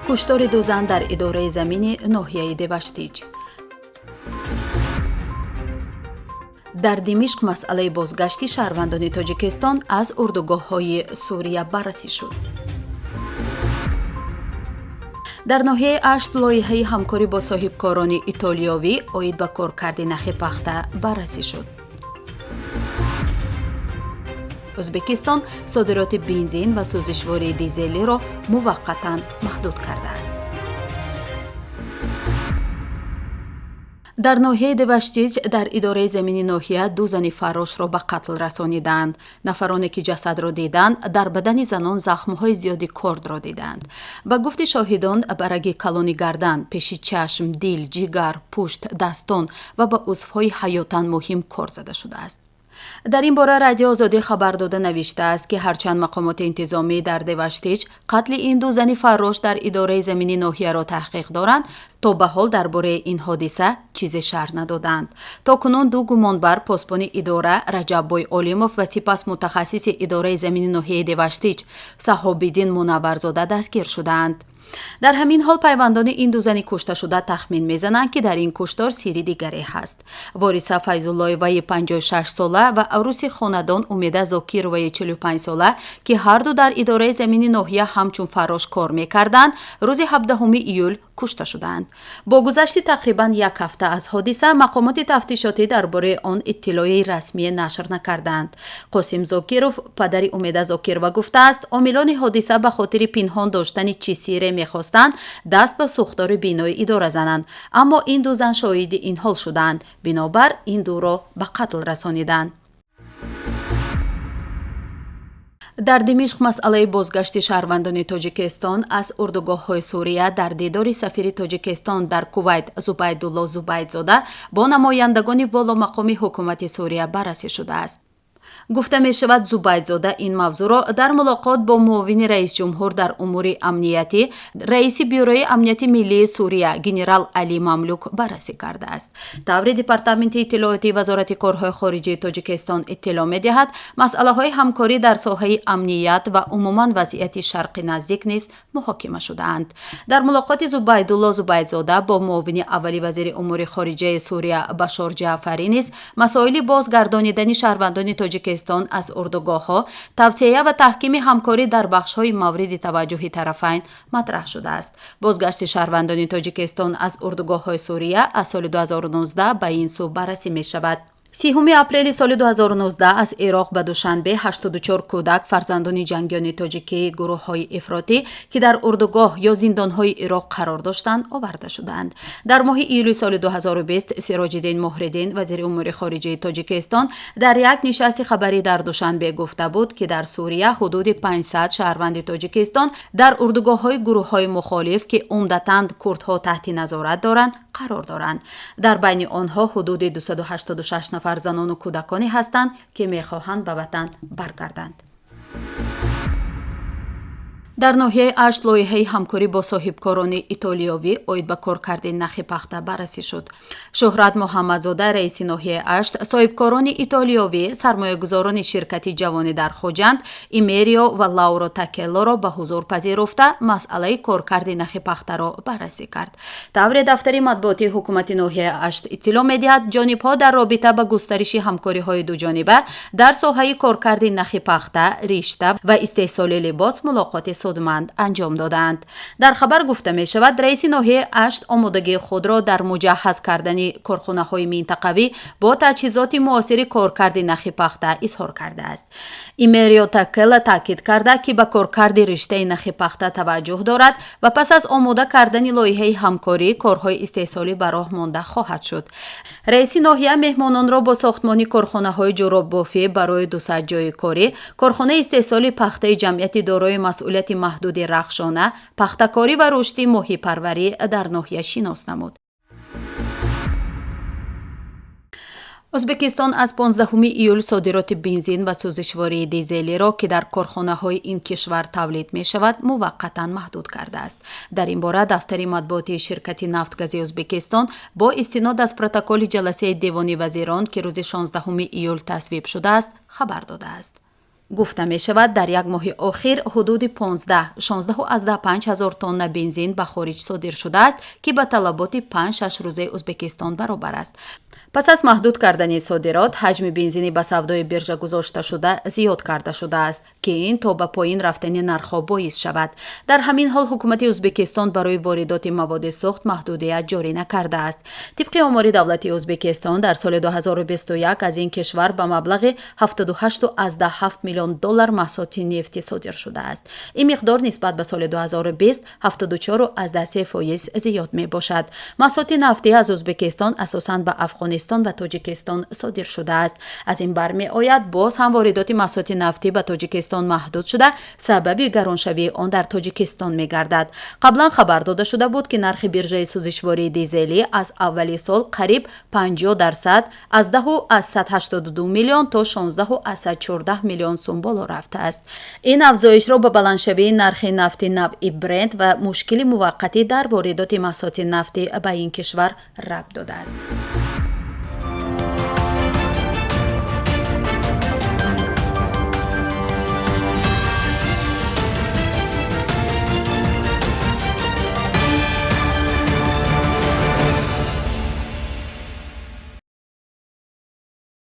куштори ду зан дар идораи замини ноҳияи Деваштич. дар Димишқ масъалаи бозгашти шаҳрвандони Тоҷикистон аз урдугоҳҳои Сурия баррасӣ шуд. дар ноҳияи Ашт лоиҳаи ҳамкорӣ бо соҳибкорони итолиёвӣ оид ба коркарди нахи пахта баррасӣ шуд. ӯзбекистон содироти бензин ва сӯзишвории дизелиро муваққатан маҳдуд кардааст. дар ноҳияи Деваштич дар идораи замини ноҳия ду зани фаррошро ба қатл расониданд. нафароне ки ҷасадро диданд дар бадани занон захмҳои зиёди кордро диданд. ба гуфти шоҳидон бараги калони гардан, пеши чашм, дил, ҷигар, пушт, дастон ва ба узвҳои ҳаётан муҳим кор зада шудааст. дар ин бора Радиои Озодӣ хабар дода навиштааст ки ҳарчанд мақомоти интизомӣ дар Деваштич қатли ин ду зани фаррош дар идораи замини ноҳияро таҳқиқ доранд, то ба ҳол дар бораи ин ҳодиса чизе шарҳ надоданд. то кунун ду гумонбар посбони идора Раҷаббой Олимов ва сипас мутахассиси идораи замини ноҳияи Деваштич Саҳобиддин Мунавварзода дастгир шудаанд. дар ҳамин ҳол пайвандони ин ду зани кушташуда тахмин мезананд ки дар ин куштор сири дигаре ҳаст. вориса Файзуллоеваи 56 сола ва арӯси хонадон Умеда Зокироваи 45 сола ки ҳарду дар идораи замини ноҳия ҳамчун фаррош кор мекарданд, рӯзи 17 июл кушта шуданд. бо гузашти тақрибан як ҳафта аз ҳодиса мақомоти тафтишотӣ дар бораи он иттилои расмие нашр накарданд. Қосим Зокиров, падари Умеда Зокирова, гуфтааст омилони ҳодиса ба хотири пинҳон доштани чизсире мехостанд даст ба сӯхтори бинои идора зананд, аммо ин ду зан шоҳиди ин ҳол шуданд, бинобар ин дуро ба қатл расониданд. дар Димишқ масъалаи бозгашти шаҳрвандони Тоҷикистон аз урдугоҳҳои Сурия дар дидори сафири Тоҷикистон дар Кувайт Зубайдулло Зубайдзода бо намояндагони воломақоми ҳукумати Сурия баррасӣ шудааст. гуфта мешавад Зубайдзода ин мавзӯъро дар мулоқот бо муовини раисҷумҳур дар умури амнияти раиси бюрои амнияти миллии Сурия генерал Али Мамлюк баррасӣ кардааст. таври департаменти иттилоёти вазорати корҳои хориҷии Тоҷикистон иттилоъ медиҳад, масъалаҳои ҳамкорӣ дар соҳаи амният ва умуман вазъияти Шарқи наздик низ муҳокима шудаанд. дар мулоқоти Зубайдулло Зубайдзода бо муовини аввали вазири умури хориҷияи Сурия Башор Ҷаъфарӣ низ масоили бозгардонидани шаҳрвандони Тоҷикистон аз урдугоҳҳо, тавсея ва таҳкими ҳамкорӣ дар бахшҳои мавриди таваҷҷуҳи тарафайн матраҳ шудааст. бозгашти шаҳрвандони Тоҷикистон аз урдугоҳҳои Сурия аз соли 2019 ба ин сӯ баррасӣ мешавад. 30 апрели соли 2019 аз Ироқ ба Душанбе 84 кӯдак фарзандони ҷангиёни тоҷикии гурӯҳҳои ифротӣ ки дар урдугоҳ ё зиндонҳои Ироқ қарор доштанд оварда шуданд. дар моҳи июли соли 2020 Сироҷиддин Муҳриддин, вазири умури хориҷии Тоҷикистон, дар як нишасти хабарӣ дар Душанбе гуфта буд ки дар Сурия ҳудуди 500 шаҳрванди Тоҷикистон дар урдугоҳҳои гурӯҳҳои мухолиф ки умдатан курдҳо таҳти назорат доранд қарор доранд. дар байни онҳо ҳудуди 286 нафар занону кӯдаконе ҳастанд ки мехоҳанд ба ватан баргарданд. дар ноҳияи Ашт лоиҳаи ҳамкорӣ бо соҳибкорони итолиёвӣ оид ба коркарди нахи пахта баррасӣ шуд. Шӯҳрат Муҳаммадзода, раиси ноҳияи Ашт, соҳибкорони итолиёвӣ, сармоягузорони ширкати ҷавонӣ дар Хоҷанд, Имерио ва Лауро Такеллоро ба ҳузур пазируфта, масъалаи коркарди нахи пахтаро баррасӣ кард. тавре дафтари матбуоти ҳукумати ноҳияи Ашт иттилоъ медиҳад, ҷонибҳо дар робита ба густариши ҳамкориҳои дуҷониба дар соҳаи коркарди нахи пахта, ришта ва истеҳсоли либос мулоқоти судманд анҷом доданд. дар хабар гуфта мешавад, раиси ноҳияи Ашт омодагии худро дар муҷаҳҳаз кардани корхонаҳои минтақавӣ бо таҷҳизоти муосири коркарди нахи пахта изҳор кардааст. Имерио Такелла таъкид карда ки ба коркарди риштаи нахи пахта таваҷҷӯҳ дорад ва пас аз омода кардани лоиҳаи ҳамкорӣ корҳои истеҳсолӣ ба роҳ монда хоҳад шуд. раиси ноҳия меҳмононро бо сохтмони корхонаҳои ҷуроббофӣ барои 200 ҷойи корӣ, корхонаи истеҳсоли пахтаи ҷамъияти дорои масъулияти маҳдуди Рахшона, пахтакорӣ ва рушди моҳипарварӣ дар ноҳия шинос намуд. ӯзбекистон аз 15 июл содироти бензин ва сӯзишвории дизелиро ки дар корхонаҳои ин кишвар тавлид мешавад муваққатан маҳдуд кардааст. дар ин бора дафтари матбуоти ширкати нафтгазии Ӯзбекистон бо истинод аз протоколи ҷаласаи Девони вазирон ки рӯзи 16 июл тасвиб шудааст хабар додааст. гуфта мешавад дар як моҳи охир ҳудуди 15-16.5 ҳазор тонна бензин ба хориҷ содир шудааст, ки ба талаботи 5-6 рӯзаи Ӯзбекистон баробар аст. пас аз маҳдуд кардани содирот, ҳаҷми бензини ба савдои биржа гузошташуда зиёд карда шудааст, ки ин то ба поин рафтани нархҳо боис шавад. дар ҳамин ҳол ҳукумати Ӯзбекистон барои воридоти маводи сухт маҳдудият ҷорӣ накардааст. тибқи омори давлати Ӯзбекистон дар соли 2021 аз ин кишвар ба маблағи 78.7 миллион доллар маҳсулоти нефтӣ содир шудааст. ин миқдор нисбат ба соли 2020 74.3% зиёд мебошад. маҳсулоти нафтӣ аз Ӯзбекистон асосан ба Афғонистон ва Тоҷикистон содир шудааст. аз ин бармеояд боз ҳам воридоти маҳсулоти нафтӣ ба Тоҷикистон маҳдуд шуда, сабаби гароншавии он дар Тоҷикистон мегардад. қаблан хабар дода шуда буд, ки нархи биржаи сӯзишвории дизелӣ аз аввали сол қариб 50% аз 10.182 миллион то 16.114 миллион сум боло рафтааст. ин афзоишро ба баландшавии нархи нафти навъи Брент ва мушкили муваққатӣ дар воридоти маҳсулоти нафтӣ ба ин кишвар рабт додааст.